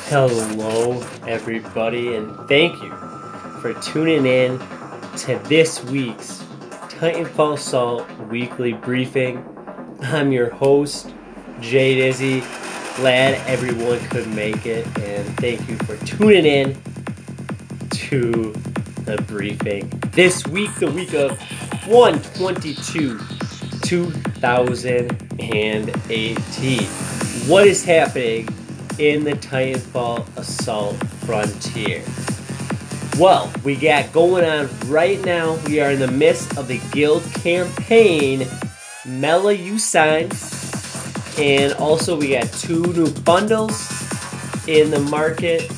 Hello everybody, and thank you for tuning in to this week's Titanfall Assault Weekly Briefing. I'm your host, JDIZZY. Glad everyone could make it, and thank you for tuning in to the briefing. This week, the week of 1/22/2018. What is happening in the Titanfall Assault Frontier? Well, we got going on right now. We are in the midst of the guild campaign, Melusine, and also we got 2 new bundles in the market,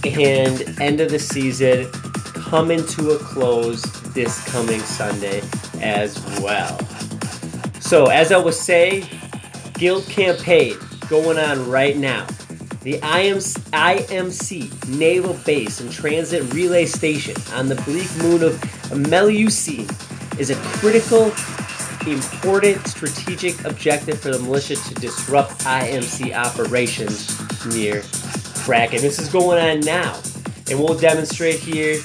and end of the season coming to a close this coming Sunday as well. So, as I was saying, guild campaign going on right now. The IMC Naval Base and Transit Relay Station on the bleak moon of Melusine is a critical, important strategic objective for the militia to disrupt IMC operations near Kraken. This is going on now, and we'll demonstrate here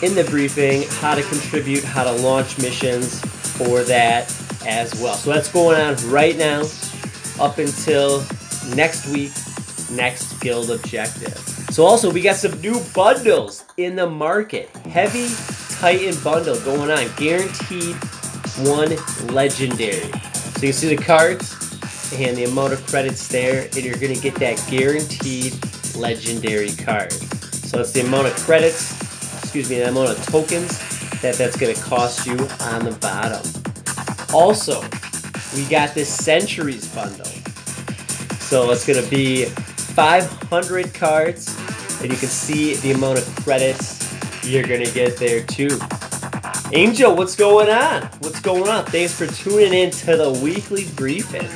in the briefing how to contribute, how to launch missions for that as well. So that's going on right now up until next week. Next guild objective. So also we got some new bundles in the market. Heavy Titan bundle going on. Guaranteed 1 legendary. So you can see the cards and the amount of credits there, and you're going to get that guaranteed legendary card. So that's the amount of credits, the amount of tokens that's going to cost you on the bottom. Also, we got this Centuries bundle. So it's going to be 500 cards, and you can see the amount of credits you're gonna get there too. Angel, what's going on? What's going on? Thanks for tuning in to the weekly briefing.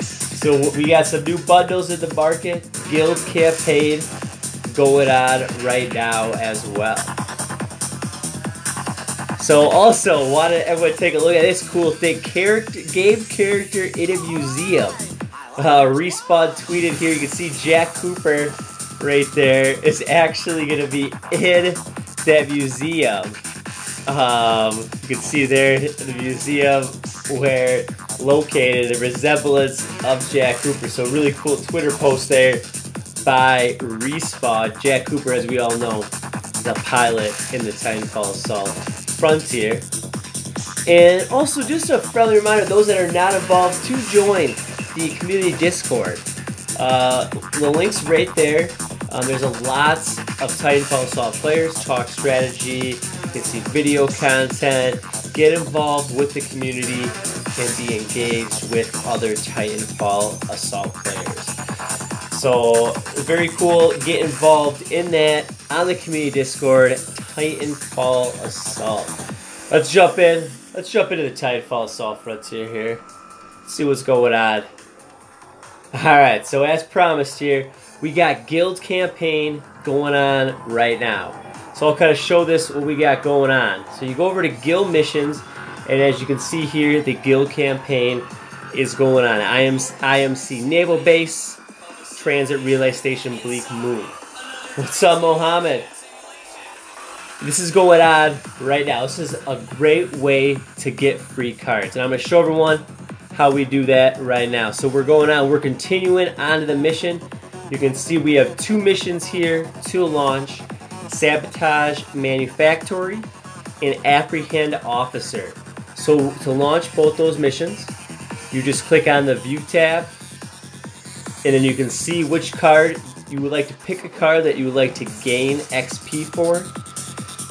So we got some new bundles in the market, guild campaign going on right now as well. So also, want everyone to take a look at this cool thing, game character in a museum. Respawn tweeted here, you can see Jack Cooper right there is actually going to be in that museum. You can see there the museum where located, the resemblance of Jack Cooper. So really cool Twitter post there by Respawn. Jack Cooper, as we all know, is a pilot in the Titanfall Assault Frontier. And also just a friendly reminder, those that are not involved, to join the community Discord. The link's right there. There's a lot of Titanfall Assault players, talk strategy, you can see video content, get involved with the community, and be engaged with other Titanfall Assault players. So, very cool. Get involved in that on the community Discord, Titanfall Assault. Let's jump in. Let's jump into the Titanfall Assault Frontier here. See what's going on. Alright, so as promised here, we got guild campaign going on right now. So I'll kind of show this what we got going on. So you go over to guild missions, and as you can see here, the guild campaign is going on. IMC Naval Base, Transit Relay Station, Bleak Moon. What's up, Mohammed? This is going on right now. This is a great way to get free cards, and I'm going to show everyone how we do that right now. So we're going on, we're continuing on to the mission. You can see we have 2 missions here to launch: Sabotage Manufactory and Apprehend Officer. So to launch both those missions, you just click on the View tab, and then you can see which card you would like to pick, a card that you would like to gain XP for.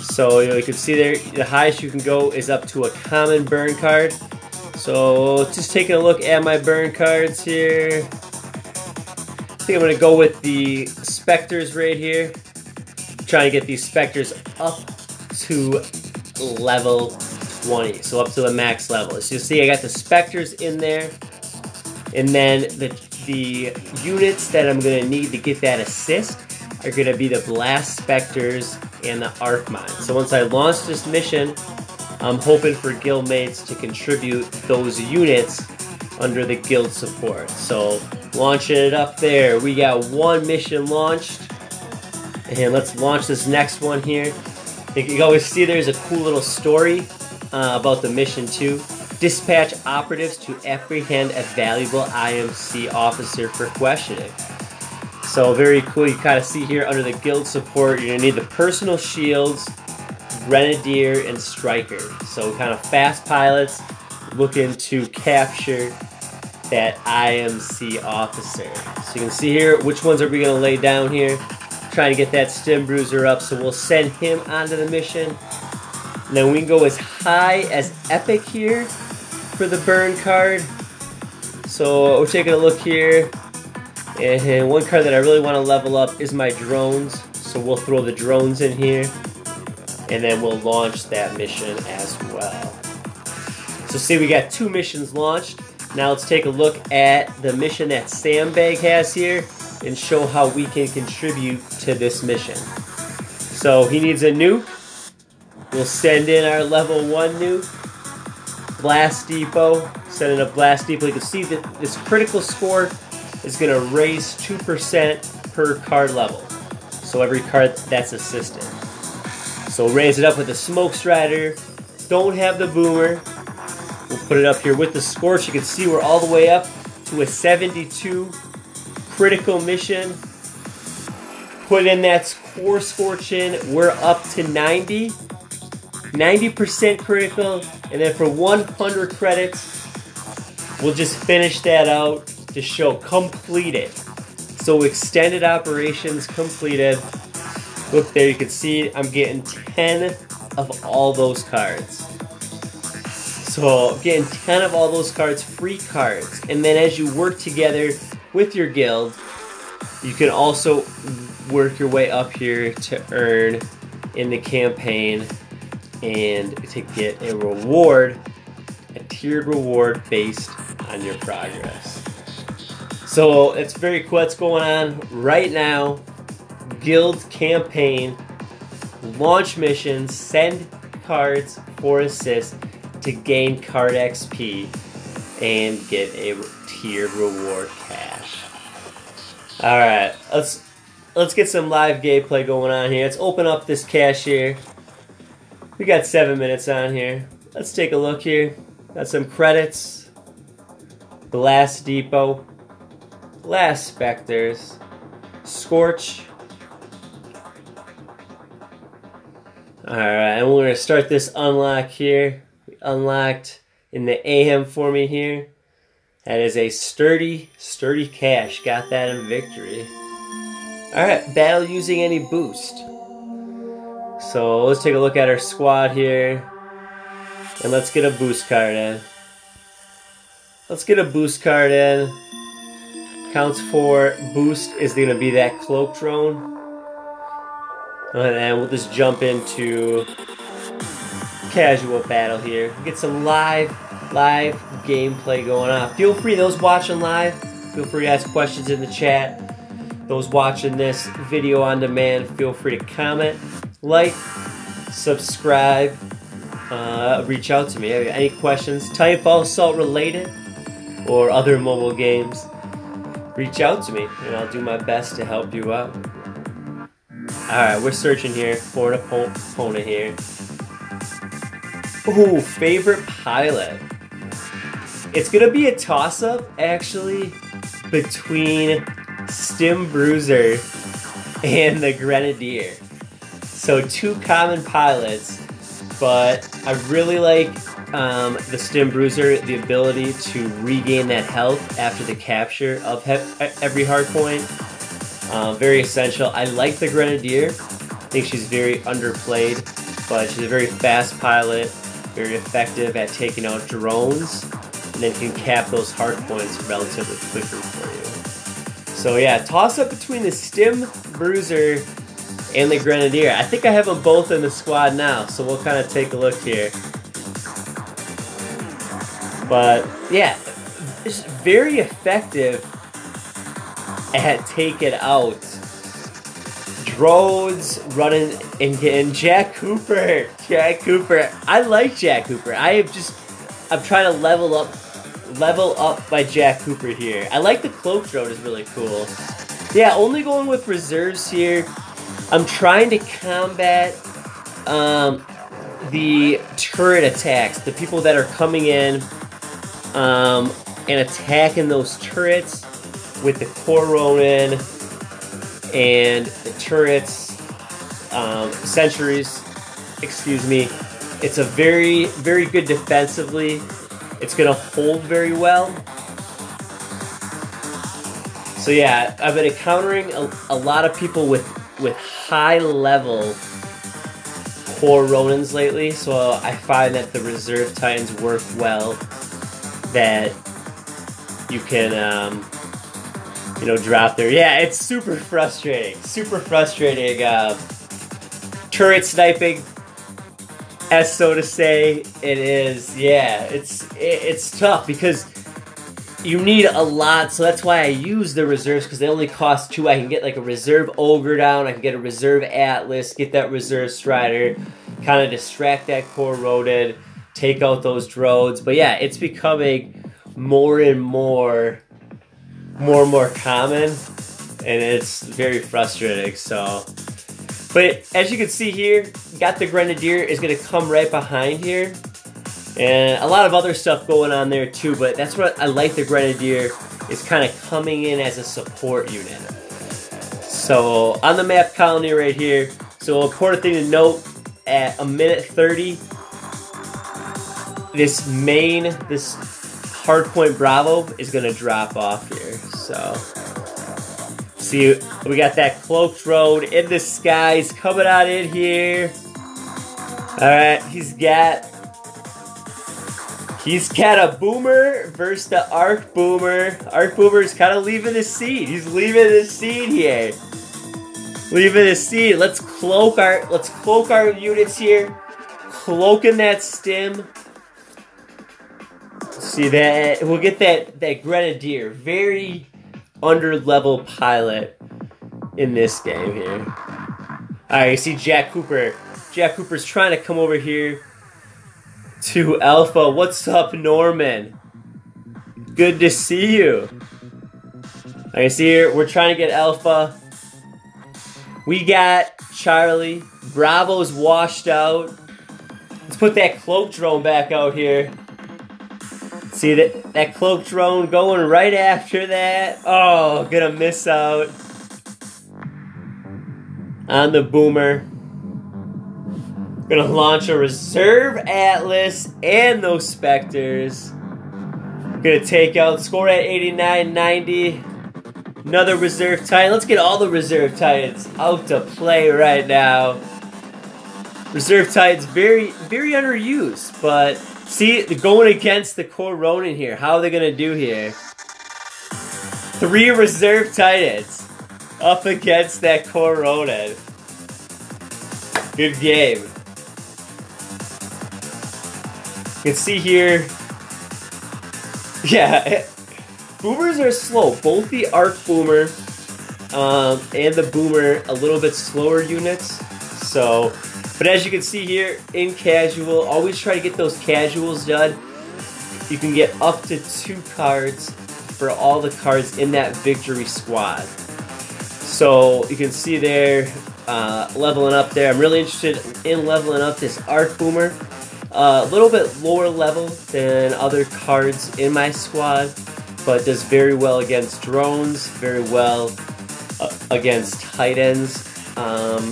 So you can see there, the highest you can go is up to a common burn card. So just taking a look at my burn cards here. I think I'm going to go with the Spectres right here. I'm trying to get these Spectres up to level 20. So up to the max level. So you see I got the Spectres in there. And then the units that I'm going to need to get that assist are going to be the Blast Spectres and the Arc Mine. So once I launch this mission, I'm hoping for guildmates to contribute those units under the guild support. So Launching it up there. We got one mission launched. And let's launch this next one here. You can always see there's a cool little story about the mission too. Dispatch operatives to apprehend a valuable IMC officer for questioning. So very cool. You kind of see here under the guild support, you're gonna need the personal shields, grenadier, and striker. So kind of fast pilots looking to capture that IMC officer. So you can see here, which ones are we gonna lay down here? Trying to get that stim bruiser up, so we'll send him onto the mission. And then we can go as high as epic here for the burn card. So we're taking a look here, and one card that I really want to level up is my drones. So we'll throw the drones in here, and then we'll launch that mission as well. So see, we got 2 missions launched. Now let's take a look at the mission that Sandbag has here and show how we can contribute to this mission. So he needs a nuke. We'll send in our level 1 nuke. Blast Depot. Send in a Blast Depot. You can see that this critical score is going to raise 2% per card level. So every card that's assisted. So we'll raise it up with the Smoke Strider. Don't have the Boomer. We'll put it up here with the Scorch. You can see we're all the way up to a 72 critical mission. Put in that core Scorch in. We're up to 90. 90% critical. And then for 100 credits, we'll just finish that out to show completed. So extended operations completed. Look there, you can see I'm getting 10 of all those cards. So I'm getting 10 of all those cards, free cards. And then as you work together with your guild, you can also work your way up here to earn in the campaign and to get a reward, a tiered reward based on your progress. So it's very cool what's going on right now. Guild campaign, launch missions, send cards for assist to gain card XP and get a tiered reward cash. Alright, let's get some live gameplay going on here. Let's open up this cache here. We got 7 minutes on here. Let's take a look here. Got some credits. Blast Depot. Blast Specters. Scorch. Alright, and we're going to start this unlock here. We unlocked in the AHEM for me here. That is a sturdy cache. Got that in victory. Alright, battle using any boost. So let's take a look at our squad here. And let's get a boost card in. Let's get a boost card in. Counts for boost is going to be that cloak drone. And then we'll just jump into casual battle here. Get some live gameplay going on. Feel free, those watching live, feel free to ask questions in the chat. Those watching this video on demand, feel free to comment, like, subscribe, reach out to me. Any questions, Titanfall Assault related, or other mobile games, reach out to me and I'll do my best to help you out. Alright, we're searching here for an opponent here. Ooh, favorite pilot. It's going to be a toss-up, actually, between Stim Bruiser and the Grenadier. So 2 common pilots, but I really like the Stim Bruiser, the ability to regain that health after the capture of every hard point. Very essential. I like the Grenadier. I think she's very underplayed, but she's a very fast pilot, very effective at taking out drones, and then can cap those hard points relatively quickly for you. So yeah, toss up between the Stim Bruiser and the Grenadier. I think I have them both in the squad now, so we'll kind of take a look here. But yeah, it's very effective at taking out drones, running and getting Jack Cooper. I like Jack Cooper. I'm trying to level up Level Up by Jack Cooper here. I like the cloak drone, is really cool. Yeah, only going with reserves here. I'm trying to combat the turret attacks, the people that are coming in and attacking those turrets with the core Ronin and the turrets, sentries, excuse me. It's a very, very good defensively. It's going to hold very well. So yeah, I've been encountering a lot of people with high level core Ronins lately, so I find that the reserve Titans work well, that you can you know, drop there. Yeah, it's super frustrating. Super frustrating turret sniping, as so to say. It is. Yeah, it's tough because you need a lot, so that's why I use the reserves, because they only cost 2. I can get like a reserve Ogre down, I can get a reserve Atlas, get that reserve Strider, kind of distract that core Ronin, take out those drones. But yeah, it's becoming more and more common, and it's very frustrating. So, but as you can see here, got the Grenadier is going to come right behind here. And a lot of other stuff going on there too, but that's what I like the Grenadier, is kind of coming in as a support unit. So on the map colony right here, so important thing to note, at 1:30, this hardpoint Bravo is going to drop off here. So see, we got that cloaked drone in the skies coming on in here. Alright, he's got a Boomer versus the Arc Boomer. Arc Boomer's kind of leaving his seat. He's leaving his seat here. Leaving his seat. Let's cloak our units here. Cloaking that stim. See that? We'll get that Grenadier. Very under-level pilot in this game here. Alright, you see Jack Cooper. Jack Cooper's trying to come over here to Alpha. What's up, Norman? Good to see you. I can see here, we're trying to get Alpha. We got Charlie. Bravo's washed out. Let's put that cloak drone back out here. See that cloak drone going right after that. Oh, gonna miss out on the Boomer. Gonna launch a reserve Atlas and those Spectres. Gonna take out, score at 89-90. Another reserve Titan. Let's get all the reserve Titans out to play right now. Reserve Titans very, very underused, but see, they're going against the core Ronin here. How are they gonna do here? 3 reserve Titans up against that core Ronin. Good game. You can see here, yeah, Boomers are slow. Both the Arc Boomer and the Boomer a little bit slower units. So, but as you can see here, in casual, always try to get those casuals done. You can get up to 2 cards for all the cards in that victory squad. So you can see there, leveling up there. I'm really interested in leveling up this Arc Boomer. A little bit lower level than other cards in my squad, but does very well against drones, very well against Titans.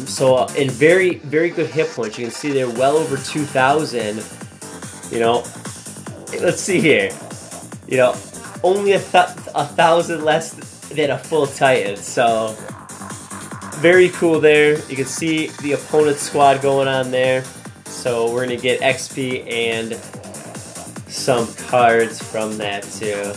So in very, very good hit points. You can see they're well over 2,000. You know, let's see here. You know, only a 1,000 less than a full Titan. So very cool there. You can see the opponent's squad going on there. So we're going to get XP and some cards from that too.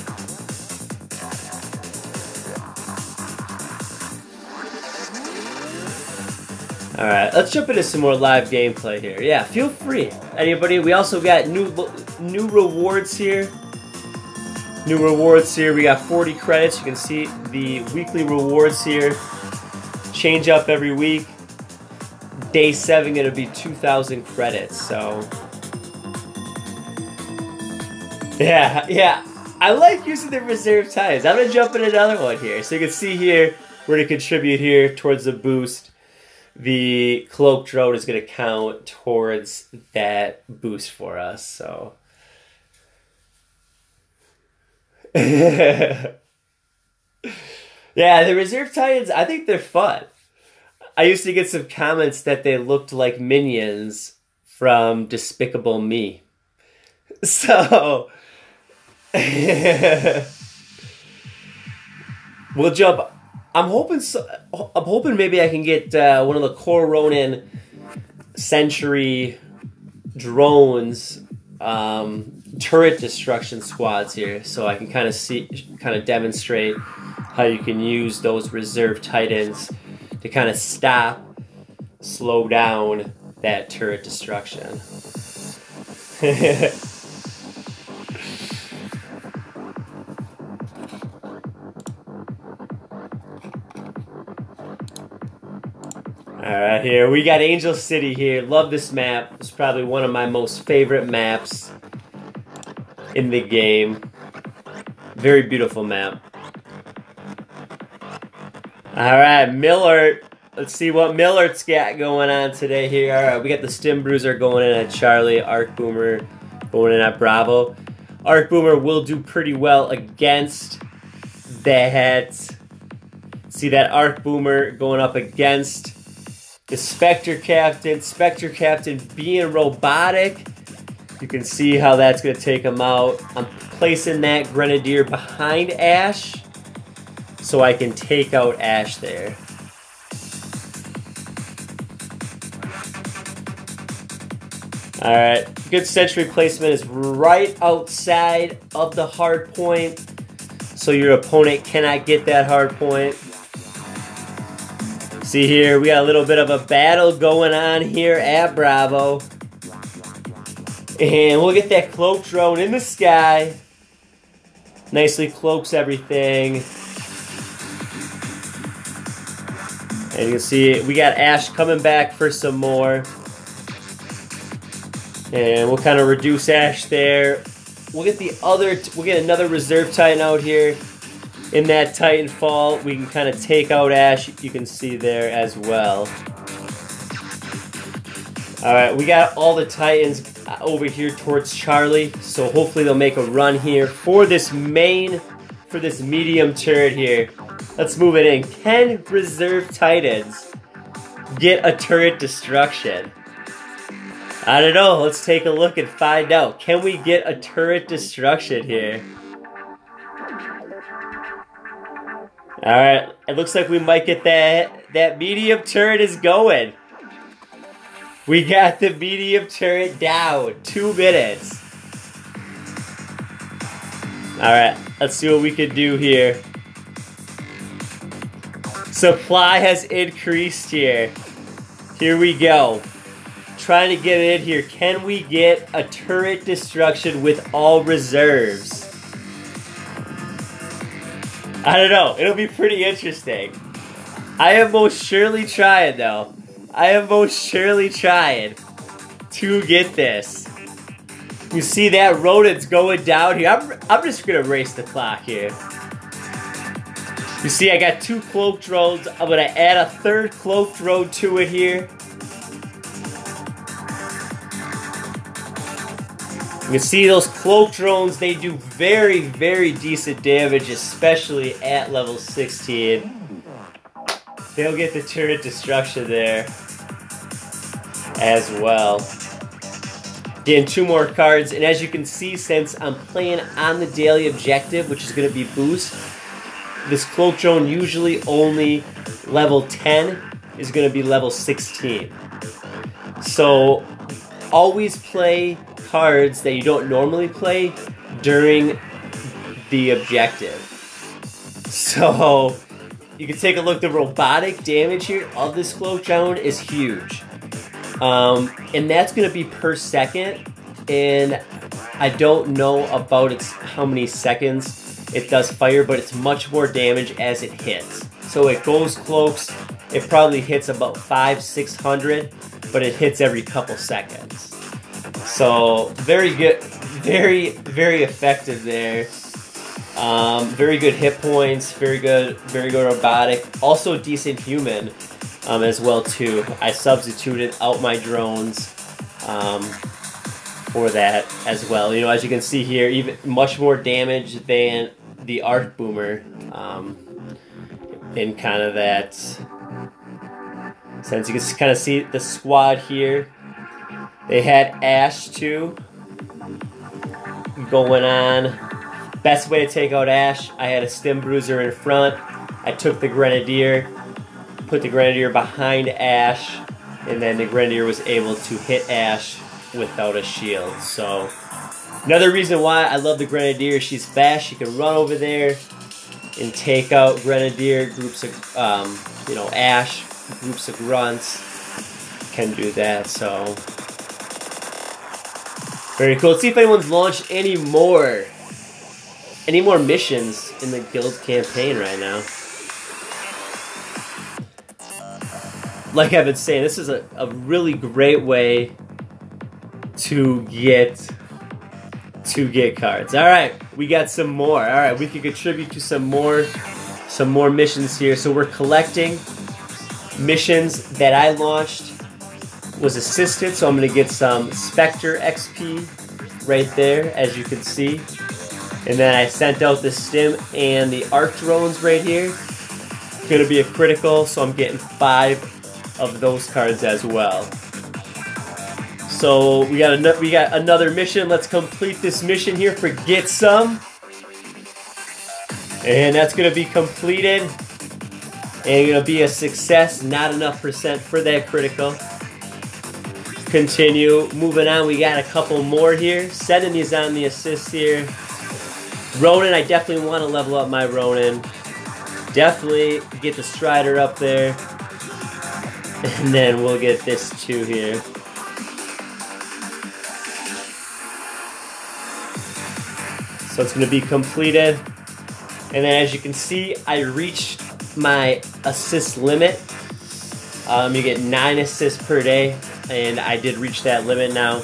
Alright, let's jump into some more live gameplay here. Yeah, feel free. Anybody? We also got new rewards here. New rewards here. We got 40 credits. You can see the weekly rewards here. Change up every week. Day 7 gonna be 2,000 credits, so yeah. I like using the reserve titans. I'm going to jump in another one here. So you can see here, we're going to contribute here towards the boost. The cloak drone is going to count towards that boost for us. So, yeah, the reserve titans, I think they're fun. I used to get some comments that they looked like minions from Despicable Me. So, we'll jump. I'm hoping maybe I can get one of the Core Ronin Sentry drones, turret destruction squads here, so I can kind of demonstrate how you can use those reserve titans to kind of slow down that turret destruction. Alright, here we got Angel City here. Love this map. It's probably one of my most favorite maps in the game. Very beautiful map. Alright, Miller. Let's see what Miller's got going on today here. Alright, we got the Stim Bruiser going in at Charlie. Arc Boomer going in at Bravo. Arc Boomer will do pretty well against that. See that Arc Boomer going up against the Spectre Captain. Spectre Captain being robotic. You can see how that's going to take him out. I'm placing that Grenadier behind Ash so I can take out Ash there. Alright, good sentry placement is right outside of the hard point, so your opponent cannot get that hard point. See here, we got a little bit of a battle going on here at Bravo. And we'll get that cloak drone in the sky. Nicely cloaks everything. And you can see we got Ash coming back for some more. And we'll kind of reduce Ash there. We'll get another reserve Titan out here. In that Titanfall, we can kind of take out Ash. You can see there as well. Alright, we got all the Titans over here towards Charlie. So hopefully they'll make a run here for this medium turret here. Let's move it in. Can reserve Titans get a turret destruction? I don't know. Let's take a look and find out. Can we get a turret destruction here? Alright, it looks like we might get that medium turret is going. We got the medium turret down. 2 minutes. Alright, let's see what we can do here. Supply has increased here. Here we go. Trying to get it in here. Can we get a turret destruction with all reserves? I don't know. It'll be pretty interesting. I am most surely trying, though. I am most surely trying to get this. You see that rodent's going down here. I'm just going to race the clock here. You see I got 2 cloak drones. I'm going to add a 3rd cloak drone to it here. You can see those cloak drones, they do very, very decent damage, especially at level 16. They'll get the turret destruction there as well. Getting 2 more cards, and as you can see, since I'm playing on the daily objective, which is going to be boost, this cloak drone usually only level 10 is going to be level 16. So always play cards that you don't normally play during the objective. So you can take a look. The robotic damage here of this cloak drone is huge, and that's going to be per second. And I don't know about how many seconds it does fire, but it's much more damage as it hits. So it goes cloaks. It probably hits about 500-600, but it hits every couple seconds. So very good, very, very effective there. Very good hit points, very good robotic, also decent human as well too. I substituted out my drones for that as well. You know, as you can see here, even much more damage than the Arc Boomer in kind of that sense. You can kind of see the squad here. They had Ash too going on. Best way to take out Ash, I had a Stim Bruiser in front. I took the Grenadier, put the Grenadier behind Ash, and then the Grenadier was able to hit Ash without a shield. So another reason why I love the Grenadier, she's fast. She can run over there and take out Grenadier groups of, you know, Ash groups of grunts can do that. So very cool. Let's see if anyone's launched any more missions in the guild campaign right now. Like I've been saying, this is a really great way to get cards. All right, we got some more. All right, we can contribute to some more missions here. So we're collecting missions that I launched, was assisted. So I'm gonna get some Spectre XP right there, as you can see. And then I sent out the Stim and the Arc drones right here. It's gonna be a critical, so I'm getting 5 of those cards as well. So we got another mission. Let's complete this mission here for Get Some. And that's gonna be completed. And gonna be a success, not enough % for that critical. Continue, moving on, we got a couple more here. Setting these on the assists here. Ronin, I definitely want to level up my Ronin. Definitely get the Strider up there. And then we'll get this too here. So it's going to be completed. And then as you can see, I reached my assist limit. You get 9 assists per day. And I did reach that limit now.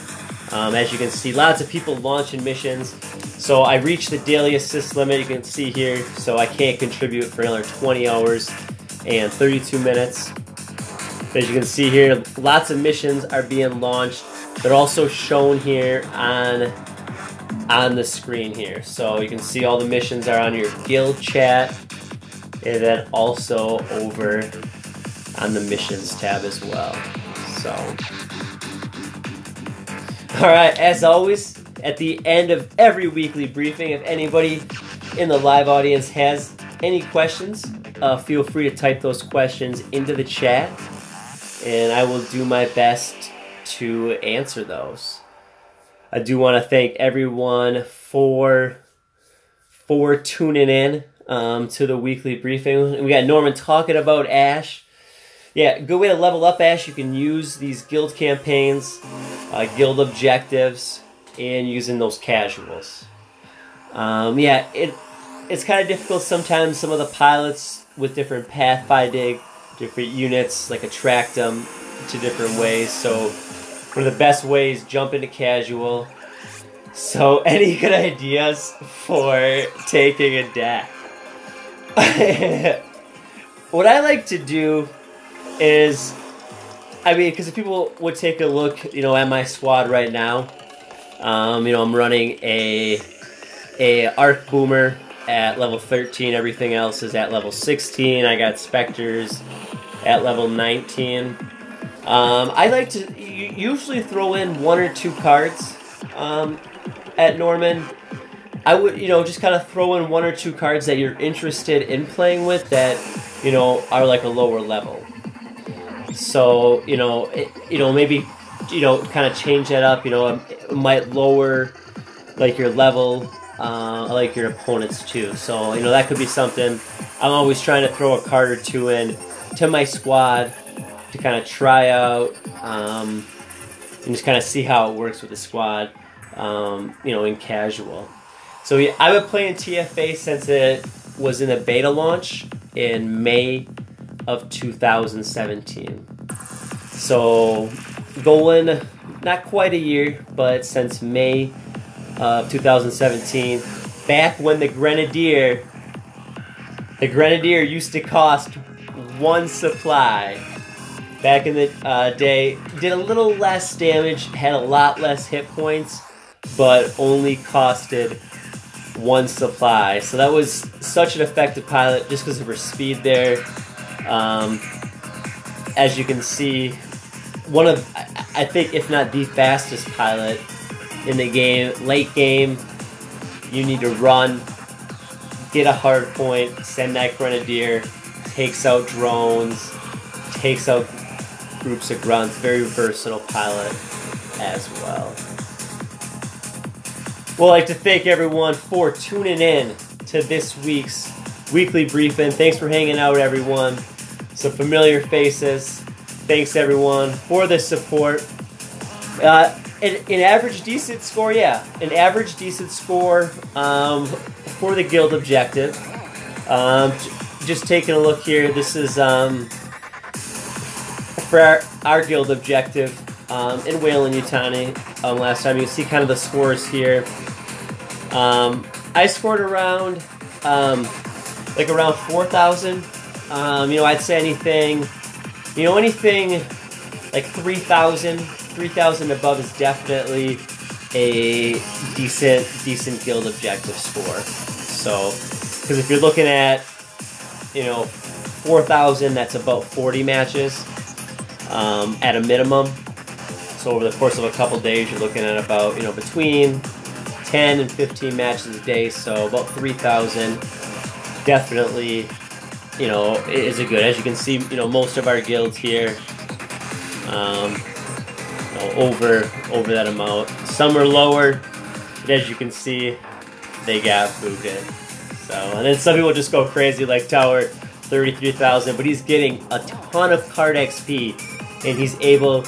As you can see, lots of people launching missions. So I reached the daily assist limit, you can see here. So I can't contribute for another 20 hours and 32 minutes. As you can see here, lots of missions are being launched. They're also shown here on the screen here. So you can see all the missions are on your guild chat, and then also over on the missions tab as well. So, all right, as always, at the end of every weekly briefing, if anybody in the live audience has any questions, feel free to type those questions into the chat, and I will do my best to answer those. I do want to thank everyone for tuning in to the weekly briefing. We got Norman talking about Ash. Yeah, good way to level up Ash. You can use these guild campaigns, guild objectives, and using those casuals. Yeah, it's kind of difficult sometimes. Some of the pilots with different pathfinding, different units, like attract them to different ways. So one of the best ways, jump into casual. So any good ideas for taking a deck? What I like to do is, I mean, because if people would take a look, you know, at my squad right now, you know, I'm running a Arc Boomer at level 13. Everything else is at level 16. I got Spectres at level 19. I like to usually throw in 1 or 2 cards at Norman. I would, you know, just kind of throw in 1 or 2 cards that you're interested in playing with that, you know, are like a lower level. So, you know, maybe, you know, kind of change that up. You know, it might lower like your level, like your opponents too. So, you know, that could be something. I'm always trying to throw a card or 2 in to my squad to kind of try out and just kind of see how it works with the squad, you know, in casual. So yeah, I've been playing TFA since it was in a beta launch in May of 2017. So going not quite a year, but since May of 2017, back when the Grenadier used to cost 1 supply. Back in the day, did a little less damage, had a lot less hit points, but only costed 1 supply. So that was such an effective pilot just because of her speed there. As you can see, one of, I think, if not the fastest pilot in the game. Late game, you need to run, get a hard point, send that Grenadier, takes out drones, takes out groups of grunts. Very versatile pilot as well. Well, I'd like to thank everyone for tuning in to this week's weekly briefing. Thanks for hanging out, everyone. Some familiar faces. Thanks, everyone, for the support. An average decent score, yeah. An average decent score for the guild objective. Just taking a look here. This is for our guild objective in Weyland-Yutani last time. You can see kind of the scores here. I scored around like around 4,000. You know, I'd say anything like 3,000 above is definitely a decent guild objective score. So, because if you're looking at, you know, 4,000, that's about 40 matches at a minimum. So over the course of a couple days, you're looking at about, you know, between 10 and 15 matches a day. So about 3,000 definitely, you know, is a good. As you can see, you know, most of our guilds here, you know, over that amount. Some are lower, but as you can see, they got booted. So, and then some people just go crazy, like Tower, 33,000, but he's getting a ton of card XP, and he's able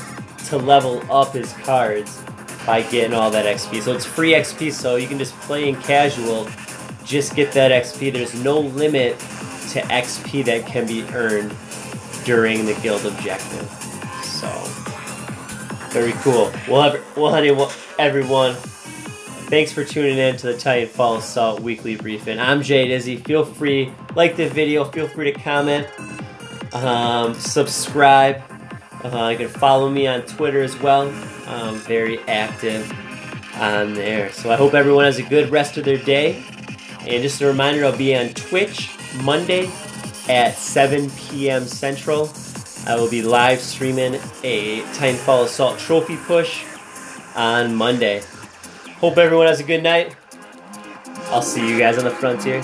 to level up his cards by getting all that XP. So it's free XP, so you can just play in casual, just get that XP. There's no limit to XP that can be earned during the guild objective. So, very cool. Well, everyone, thanks for tuning in to the Titanfall Assault Weekly Briefing. I'm JDIZZY. Feel free, like the video, feel free to comment, subscribe. You can follow me on Twitter as well. I'm very active on there. So I hope everyone has a good rest of their day. And just a reminder, I'll be on Twitch Monday at 7 p.m. Central. I will be live streaming a Titanfall Assault Trophy push on Monday. Hope everyone has a good night. I'll see you guys on the frontier.